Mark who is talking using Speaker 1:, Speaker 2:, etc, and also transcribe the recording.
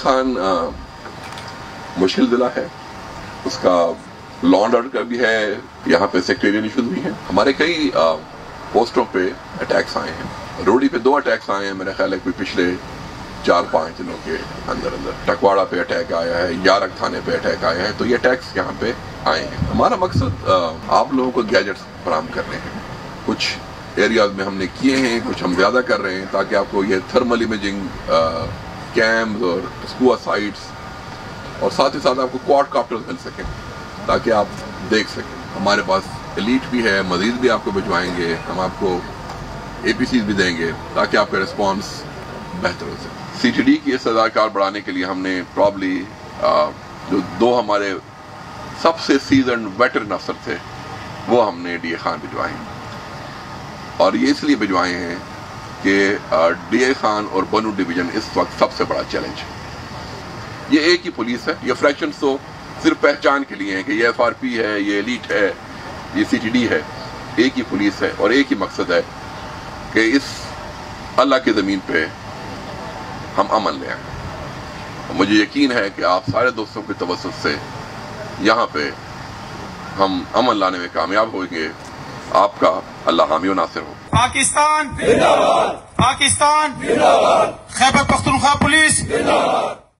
Speaker 1: خان مشکل ضلع ہے، اس کا لا اینڈ آرڈر کا بھی ہے، یہاں پہ سیکٹریل ایشوز بھی ہیں، ہمارے کئی پوسٹوں پہ اٹیکس آئے ہیں، روڈی پہ 2 اٹیکس آئے ہیں میرا خیال ہے کوئی پچھلے 4-5 دنوں کے اندر ٹکواڑا پہ اٹیک آیا ہے، یارک تھانے پہ اٹیک آیا ہے، تو یہ اٹیکس یہاں پہ آئے ہیں۔ ہمارا مقصد آپ لوگوں کو گیجٹس فراہم کرنے ہیں، کچھ ایریاز میں ہم نے کیے ہیں، کچھ ہم زیادہ کر رہے ہیں تاکہ آپ کو یہ تھرمل امیجنگ کیمز اور اسکوا سائٹس اور ساتھ ہی ساتھ آپ کو کوارڈ کاپٹرز مل سکیں تاکہ آپ دیکھ سکیں۔ ہمارے پاس ایلیٹ بھی ہے، مزید بھی آپ کو بھجوائیں گے، ہم آپ کو اے پی سیز بھی دیں گے تاکہ آپ کا رسپانس بہتر ہو سکے۔ سی ٹی ڈی کی استدعاء کار بڑھانے کے لیے ہم نے پرابلی جو 2 ہمارے سب سے سیزنڈ ویٹرن افسر تھے وہ ہم نے ڈی اے خان بھجوائے ہیں، اور یہ اس لیے بھجوائے ہیں کہ ڈی اے خان اور بنو ڈویژن اس وقت سب سے بڑا چیلنج ہے۔ یہ ایک ہی پولیس ہے، یہ فریکشنز تو صرف پہچان کے لیے ہیں کہ یہ ایف آر پی ہے، یہ ایلیٹ ہے، یہ سی ٹی ڈی ہے، ایک ہی پولیس ہے اور ایک ہی مقصد ہے کہ اس اللہ کی زمین پہ ہم امن لے آئیں۔ مجھے یقین ہے کہ آپ سارے دوستوں کے توسط سے یہاں پہ ہم امن لانے میں کامیاب ہوئیں گے۔ آپ کا اللہ حامی و ناصر ہو۔
Speaker 2: پاکستان زندہ باد، پاکستان زندہ باد، خیبر پختونخوا پولیس زندہ باد۔